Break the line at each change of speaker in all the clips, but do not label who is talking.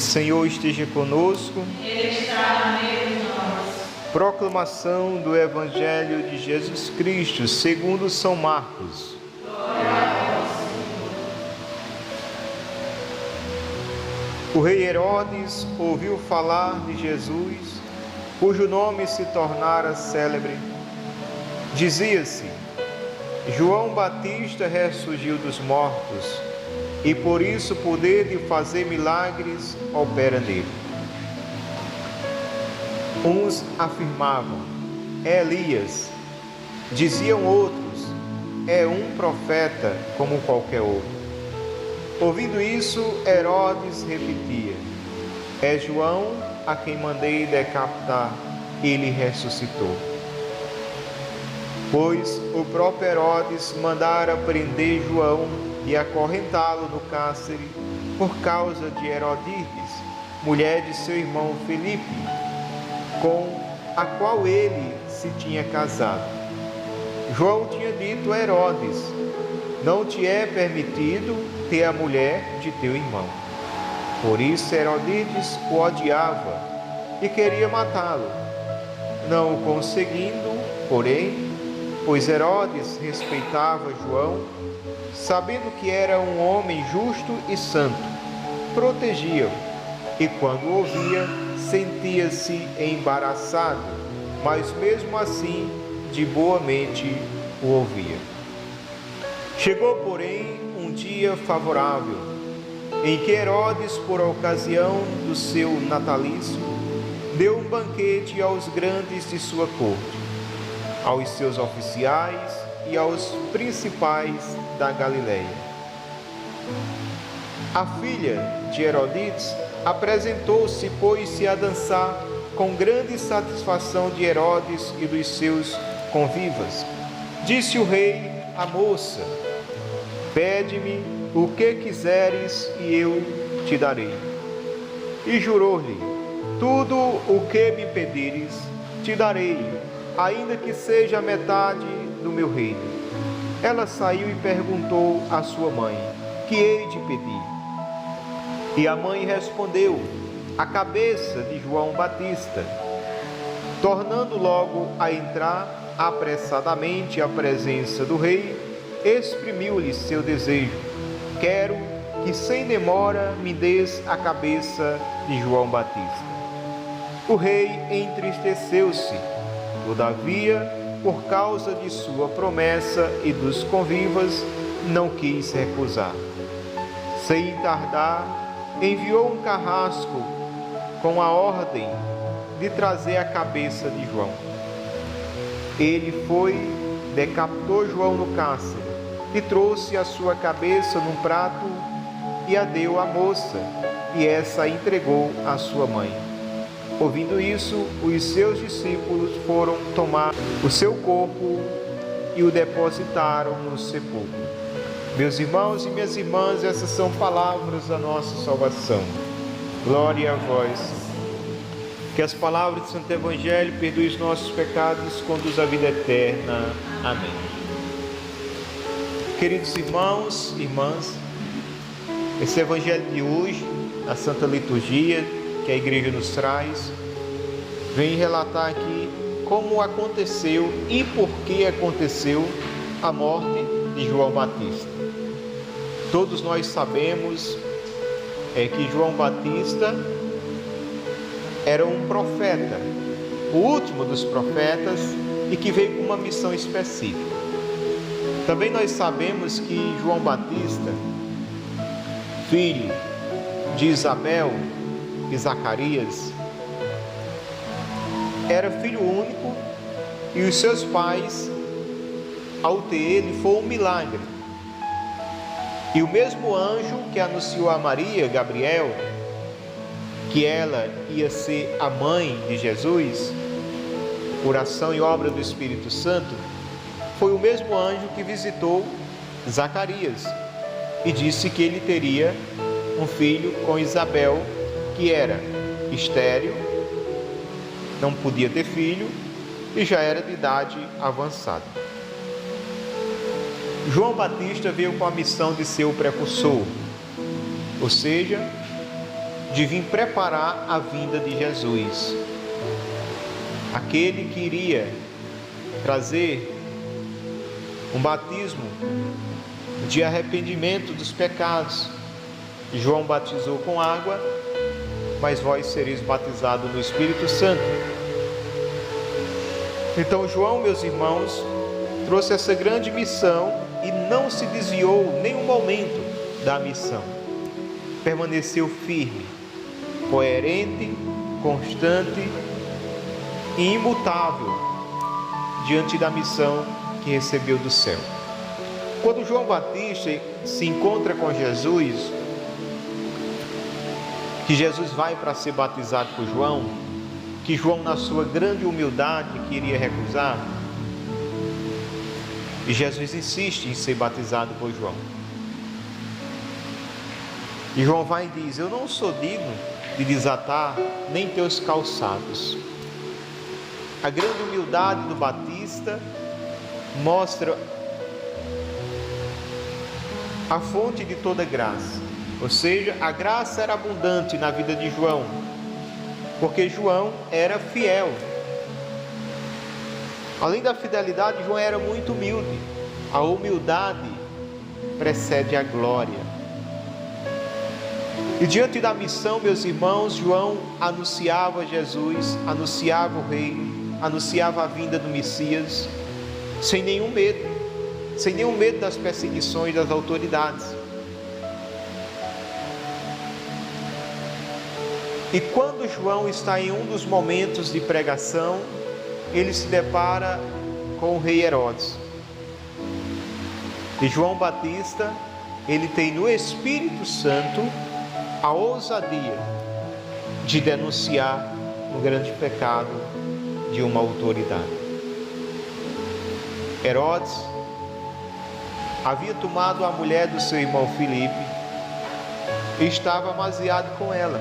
Senhor esteja conosco.
Ele está no meio de nós.
Proclamação do Evangelho de Jesus Cristo, segundo São Marcos.
Glória a vós, Senhor.
O rei Herodes ouviu falar de Jesus, cujo nome se tornara célebre. Dizia-se: João Batista ressurgiu dos mortos, e por isso o poder de fazer milagres opera nele. Uns afirmavam: é Elias. Diziam outros: é um profeta como qualquer outro. Ouvindo isso, Herodes repetia: é João a quem mandei decapitar, ele ressuscitou. Pois o próprio Herodes mandara prender João e acorrentá-lo no cárcere por causa de Herodíades, mulher de seu irmão Filipe, com a qual ele se tinha casado. João tinha dito a Herodes: não te é permitido ter a mulher de teu irmão. Por isso Herodíades o odiava e queria matá-lo, não o conseguindo, porém, pois Herodes respeitava João, sabendo que era um homem justo e santo, protegia-o, e quando o ouvia, sentia-se embaraçado, mas mesmo assim, de boa mente o ouvia. Chegou, porém, um dia favorável, em que Herodes, por ocasião do seu natalício, deu um banquete aos grandes de sua corte, aos seus oficiais e aos principais da Galileia. A filha de Herodes apresentou-se, pôs-se a dançar com grande satisfação de Herodes e dos seus convivas. Disse o rei à moça: pede-me o que quiseres e eu te darei. E jurou-lhe: tudo o que me pedires te darei, ainda que seja a metade do meu reino. Ela saiu e perguntou à sua mãe: que hei de pedir? E a mãe respondeu: a cabeça de João Batista. Tornando logo a entrar apressadamente à presença do rei, exprimiu-lhe seu desejo: quero que sem demora me des a cabeça de João Batista. O rei entristeceu-se, todavia, por causa de sua promessa e dos convivas, não quis recusar. Sem tardar, enviou um carrasco com a ordem de trazer a cabeça de João. Ele foi, decapitou João no cárcere e trouxe a sua cabeça num prato e a deu à moça, e essa a entregou à sua mãe. Ouvindo isso, os seus discípulos foram tomar o seu corpo e o depositaram no sepulcro. Meus irmãos e minhas irmãs, essas são palavras da nossa salvação. Glória a vós. Que as palavras do Santo Evangelho perdoem os nossos pecados e conduz à vida eterna. Amém. Queridos irmãos e irmãs, esse Evangelho de hoje, a Santa Liturgia que a Igreja nos traz, vem relatar aqui como aconteceu e por que aconteceu a morte de João Batista. Todos nós sabemos que João Batista era um profeta, o último dos profetas, e que veio com uma missão específica. Também nós sabemos que João Batista, filho de Isabel e Zacarias, era filho único, e os seus pais, ao ter ele, foi um milagre. E o mesmo anjo que anunciou a Maria, Gabriel, que ela ia ser a mãe de Jesus, por ação e obra do Espírito Santo, foi o mesmo anjo que visitou Zacarias e disse que ele teria um filho com Isabel, que era estéril, não podia ter filho e já era de idade avançada. João Batista veio com a missão de ser o precursor, ou seja, de vir preparar a vinda de Jesus, aquele que iria trazer um batismo de arrependimento dos pecados. João batizou com água, mas vós sereis batizados no Espírito Santo. Então João, meus irmãos, trouxe essa grande missão e não se desviou nem um momento da missão. Permaneceu firme, coerente, constante e imutável diante da missão que recebeu do céu. Quando João Batista se encontra com Jesus, que Jesus vai para ser batizado por João, que João, na sua grande humildade, queria recusar, e Jesus insiste em ser batizado por João. E João vai e diz: eu não sou digno de desatar nem teus calçados. A grande humildade do Batista mostra a fonte de toda graça, ou seja, a graça era abundante na vida de João, porque João era fiel. Além da fidelidade, João era muito humilde. A humildade precede a glória. E diante da missão, meus irmãos, João anunciava Jesus, anunciava o Rei, anunciava a vinda do Messias, sem nenhum medo das perseguições das autoridades. E quando João está em um dos momentos de pregação, ele se depara com o rei Herodes. E João Batista, ele tem no Espírito Santo a ousadia de denunciar o grande pecado de uma autoridade. Herodes havia tomado a mulher do seu irmão Filipe e estava amaziado com ela,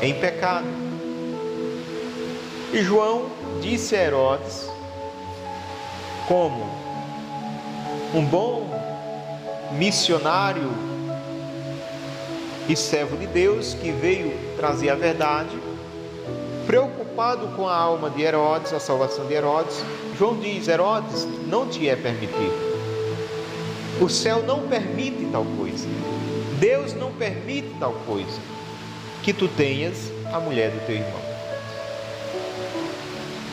em pecado. E João disse a Herodes, como um bom missionário e servo de Deus que veio trazer a verdade, preocupado com a alma de Herodes, a salvação de Herodes, João diz: Herodes, não te é permitido. O céu não permite tal coisa. Deus não permite tal coisa, que tu tenhas a mulher do teu irmão.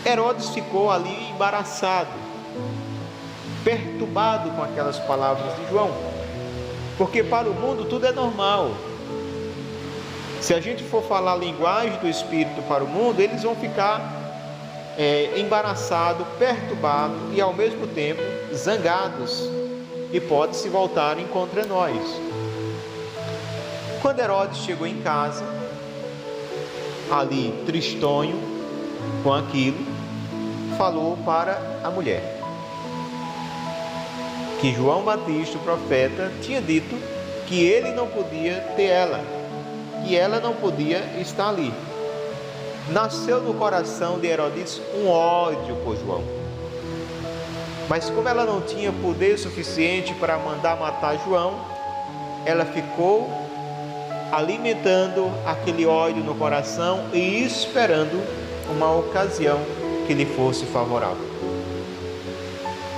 Herodes ficou ali embaraçado, perturbado com aquelas palavras de João, porque para o mundo tudo é normal. Se a gente for falar a linguagem do Espírito para o mundo, eles vão ficar embaraçados, perturbados e ao mesmo tempo zangados, e pode se voltarem contra nós. Quando Herodes chegou em casa, ali tristonho com aquilo, falou para a mulher que João Batista, o profeta, tinha dito que ele não podia ter ela, que ela não podia estar ali. Nasceu no coração de Herodes um ódio por João, mas como ela não tinha poder suficiente para mandar matar João, ela ficou alimentando aquele ódio no coração e esperando uma ocasião que lhe fosse favorável.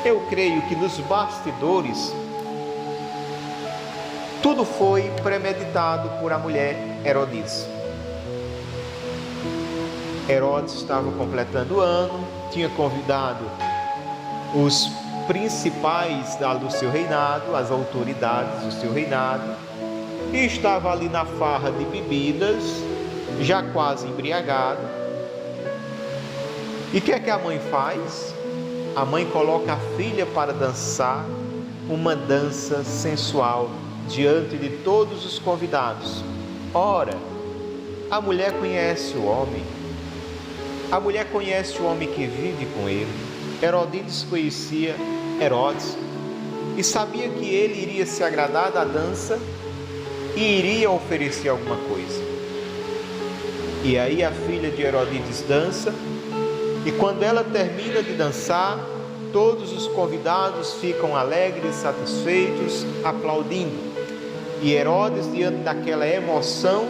Eu creio que nos bastidores tudo foi premeditado por a mulher Herodíadas. Herodes estava completando o ano, tinha convidado os principais do seu reinado, as autoridades do seu reinado, e estava ali na farra de bebidas, já quase embriagado. E o que é que a mãe faz? A mãe coloca a filha para dançar uma dança sensual diante de todos os convidados. Ora, a mulher conhece o homem, a mulher conhece o homem que vive com ele. Herodíades conhecia Herodes e sabia que ele iria se agradar da dança e iria oferecer alguma coisa. E aí a filha de Herodíades dança, e quando ela termina de dançar, todos os convidados ficam alegres, satisfeitos, aplaudindo. E Herodes, diante daquela emoção,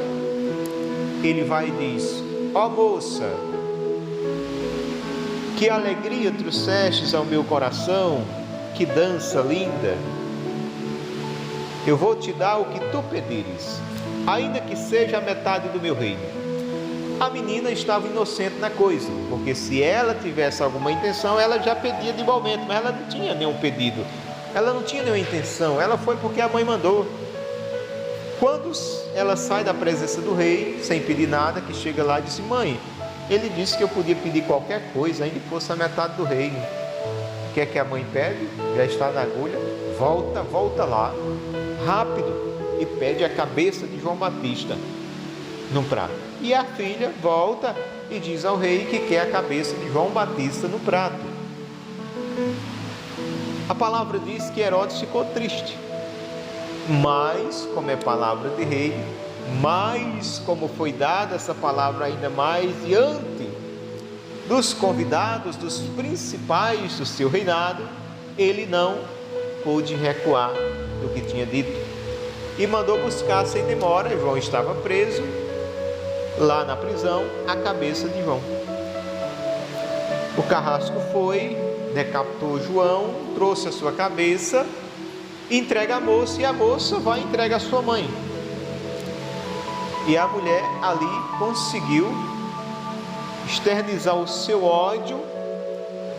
ele vai e diz: ó moça, que alegria trouxestes ao meu coração, que dança linda. Eu vou te dar o que tu pedires, ainda que seja a metade do meu reino. A menina estava inocente na coisa, porque se ela tivesse alguma intenção, ela já pedia de momento, mas ela não tinha nenhum pedido, ela não tinha nenhuma intenção, ela foi porque a mãe mandou. Quando ela sai da presença do rei, sem pedir nada, que chega lá e diz: mãe, ele disse que eu podia pedir qualquer coisa, ainda que fosse a metade do reino. O que é que a mãe pede? Já está na agulha, volta lá, rápido, e pede a cabeça de João Batista no prato. E a filha volta e diz ao rei que quer a cabeça de João Batista no prato. A palavra diz que Herodes ficou triste, mas como é palavra de rei, mas como foi dada essa palavra ainda mais diante dos convidados, dos principais do seu reinado, ele não pôde recuar do que tinha dito e mandou buscar sem demora. João estava preso lá na prisão, a cabeça de João. O carrasco foi, decapitou João, trouxe a sua cabeça, entrega a moça, e a moça vai e entrega a sua mãe. E a mulher ali conseguiu externizar o seu ódio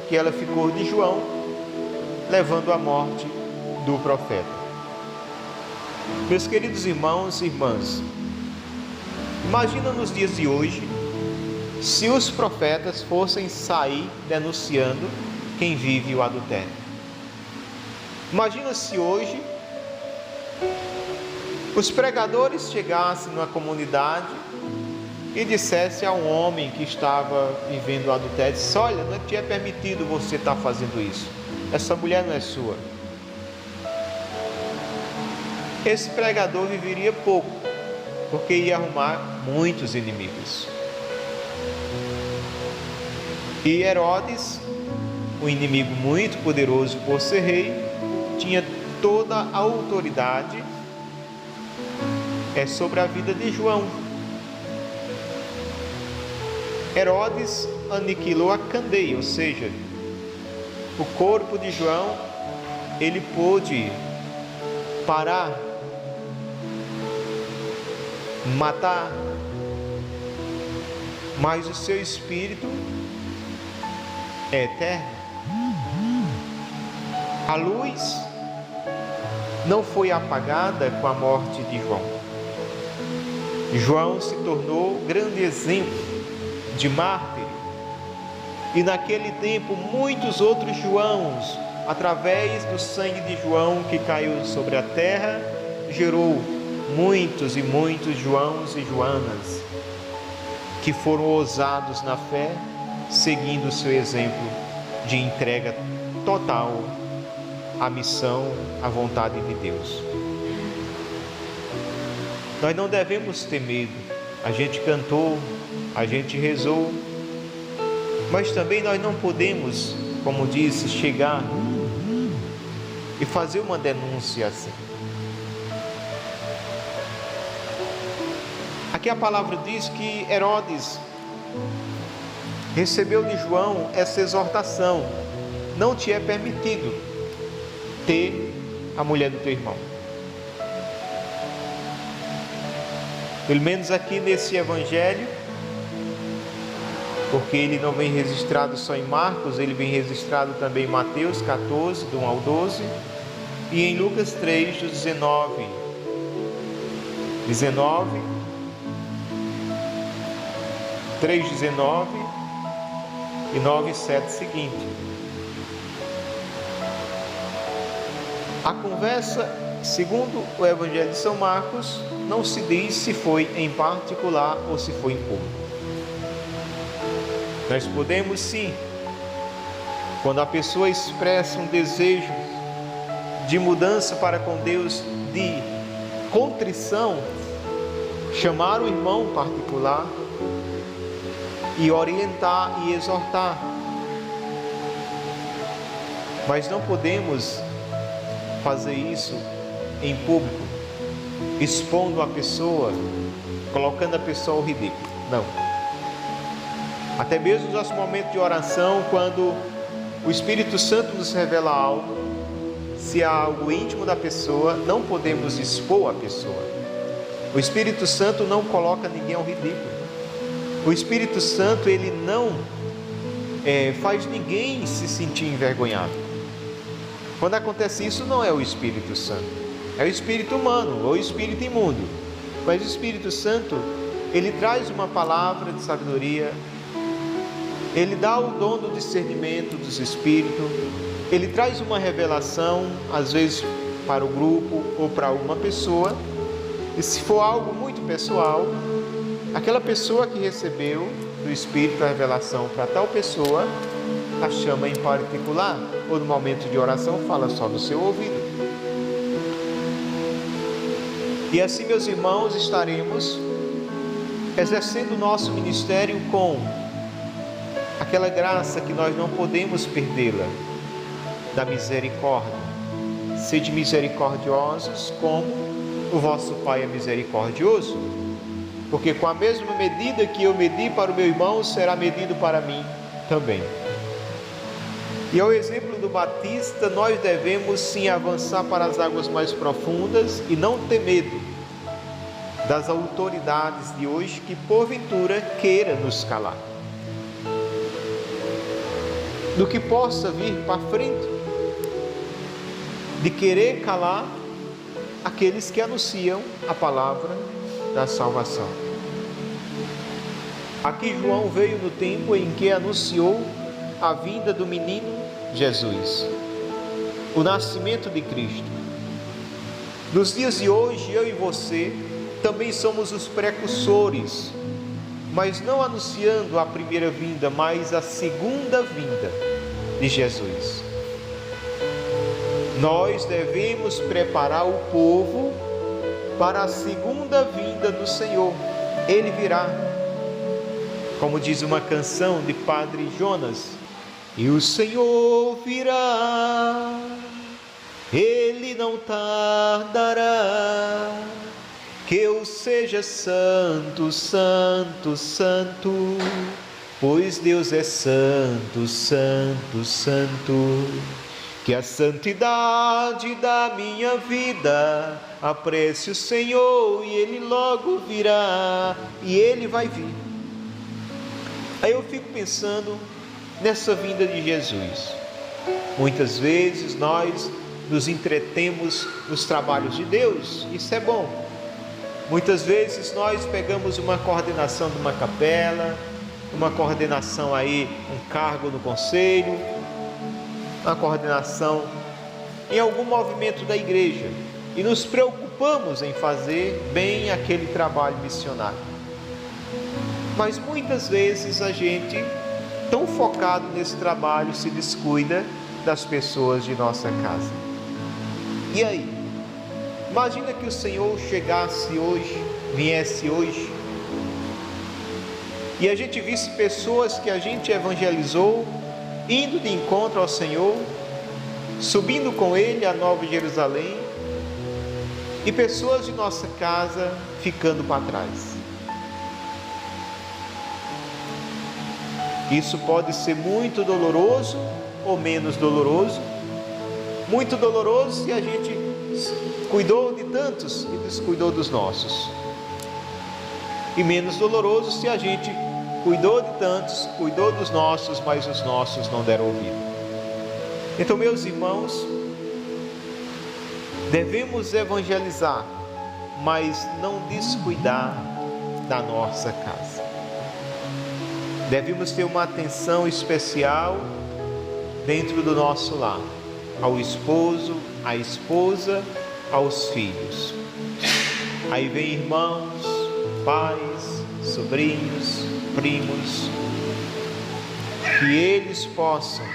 que ela ficou de João, levando à morte do profeta. Meus queridos irmãos e irmãs, imagina nos dias de hoje, se os profetas fossem sair denunciando quem vive o adultério. Imagina se hoje os pregadores chegassem numa comunidade e dissessem a um homem que estava vivendo o adultério: disse, olha, não te é permitido você estar fazendo isso, essa mulher não é sua. Esse pregador viveria pouco, porque ia arrumar muitos inimigos. E Herodes, um inimigo muito poderoso por ser rei, tinha toda a autoridade sobre a vida de João. Herodes aniquilou a candeia, ou seja, o corpo de João, ele pôde parar, matar, mas o seu espírito é eterno. A luz não foi apagada com a morte de João. João se tornou grande exemplo de mártir, e naquele tempo muitos outros Joãos, através do sangue de João que caiu sobre a terra, gerou muitos e muitos Joãos e Joanas que foram ousados na fé, seguindo o seu exemplo de entrega total à missão, à vontade de Deus. Nós não devemos ter medo. A gente cantou, a gente rezou, mas também nós não podemos, como disse, chegar e fazer uma denúncia assim. Aqui a palavra diz que Herodes recebeu de João essa exortação: não te é permitido ter a mulher do teu irmão. Pelo menos aqui nesse evangelho, porque ele não vem registrado só em Marcos, ele vem registrado também em Mateus 14, do 1 ao 12, e em Lucas 3, do 19 3:19 e 9:7 seguinte. A conversa, segundo o Evangelho de São Marcos, não se diz se foi em particular ou se foi em público. Nós podemos sim, quando a pessoa expressa um desejo de mudança para com Deus, de contrição, chamar o irmão particular e orientar e exortar. Mas não podemos fazer isso em público, expondo a pessoa colocando a pessoa ao ridículo. Não. Até mesmo nos nossos momentos de oração, quando o Espírito Santo nos revela algo, se há algo íntimo da pessoa, não podemos expor a pessoa. O Espírito Santo não coloca ninguém ao ridículo. O Espírito Santo, ele não faz ninguém se sentir envergonhado. Quando acontece isso, não é o Espírito Santo, é o espírito humano ou o espírito imundo. Mas o Espírito Santo, ele traz uma palavra de sabedoria, ele dá o dom do discernimento dos espíritos, ele traz uma revelação, às vezes para o grupo ou para uma pessoa, e se for algo muito pessoal, aquela pessoa que recebeu do Espírito a revelação para tal pessoa, a chama em particular, ou no momento de oração fala só no seu ouvido. E assim, meus irmãos, estaremos exercendo o nosso ministério com aquela graça que nós não podemos perdê-la, da misericórdia. Sede misericordiosos como o vosso Pai é misericordioso, porque com a mesma medida que eu medi para o meu irmão, será medido para mim também. E ao exemplo do Batista, nós devemos sim avançar para as águas mais profundas e não ter medo das autoridades de hoje que porventura queira nos calar, do que possa vir para frente, de querer calar aqueles que anunciam a palavra da salvação. Aqui João veio no tempo em que anunciou a vinda do menino Jesus, o nascimento de Cristo. Nos dias de hoje, eu e você também somos os precursores, mas não anunciando a primeira vinda, mas a segunda vinda de Jesus. Nós devemos preparar o povo para a segunda vinda do Senhor. Ele virá, como diz uma canção de Padre Jonas: e o Senhor virá, Ele não tardará, que eu seja santo, santo, santo, pois Deus é santo, santo, santo. Que a santidade da minha vida aprecie o Senhor, e Ele logo virá, e Ele vai vir. Aí eu fico pensando nessa vinda de Jesus. Muitas vezes nós nos entretemos nos trabalhos de Deus, isso é bom. Muitas vezes nós pegamos uma coordenação de uma capela, uma coordenação aí, um cargo no conselho, uma coordenação em algum movimento da igreja e nos preocupamos em fazer bem aquele trabalho missionário. Mas muitas vezes a gente, tão focado nesse trabalho, se descuida das pessoas de nossa casa. E aí? Imagina que o Senhor chegasse hoje, viesse hoje, e a gente visse pessoas que a gente evangelizou, indo de encontro ao Senhor, subindo com Ele a Nova Jerusalém, e pessoas de nossa casa ficando para trás. Isso pode ser muito doloroso ou menos doloroso. Muito doloroso se a gente cuidou de tantos e descuidou dos nossos, e menos doloroso se a gente cuidou de tantos, cuidou dos nossos, mas os nossos não deram ouvido. Então, meus irmãos, devemos evangelizar, mas não descuidar da nossa casa. Devemos ter uma atenção especial dentro do nosso lar, ao esposo, à esposa, aos filhos. Aí vem irmãos, pais, sobrinhos, primos, que eles possam,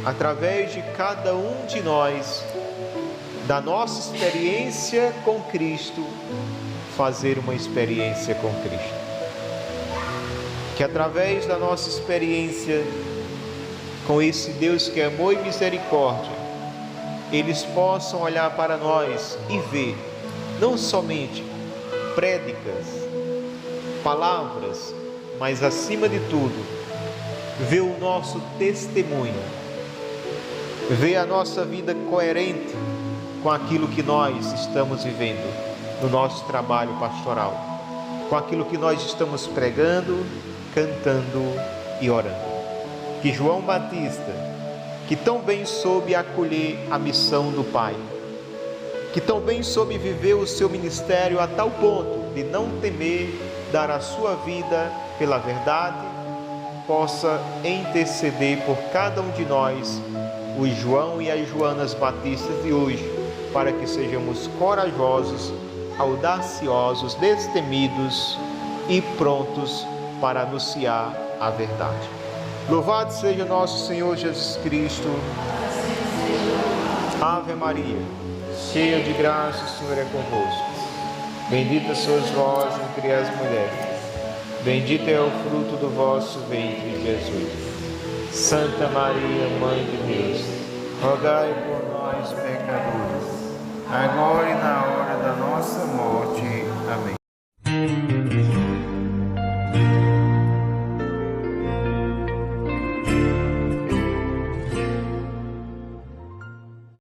através de cada um de nós, da nossa experiência com Cristo, fazer uma experiência com Cristo. Que através da nossa experiência com esse Deus que é amor e misericórdia, eles possam olhar para nós e ver não somente prédicas, palavras, mas acima de tudo, vê o nosso testemunho, vê a nossa vida coerente com aquilo que nós estamos vivendo no nosso trabalho pastoral, com aquilo que nós estamos pregando, cantando e orando. Que João Batista, que tão bem soube acolher a missão do Pai, que tão bem soube viver o seu ministério a tal ponto de não temer dar a sua vida pela verdade, possa interceder por cada um de nós, os João e as Joanas Batistas de hoje, para que sejamos corajosos, audaciosos, destemidos e prontos para anunciar a verdade. Louvado seja nosso Senhor Jesus Cristo. Ave Maria, cheia de graça, o Senhor é convosco. Bendita sois vós entre as mulheres. Bendito é o fruto do vosso ventre, Jesus. Santa Maria, Mãe de Deus, rogai por nós, pecadores, agora e na hora da nossa morte. Amém.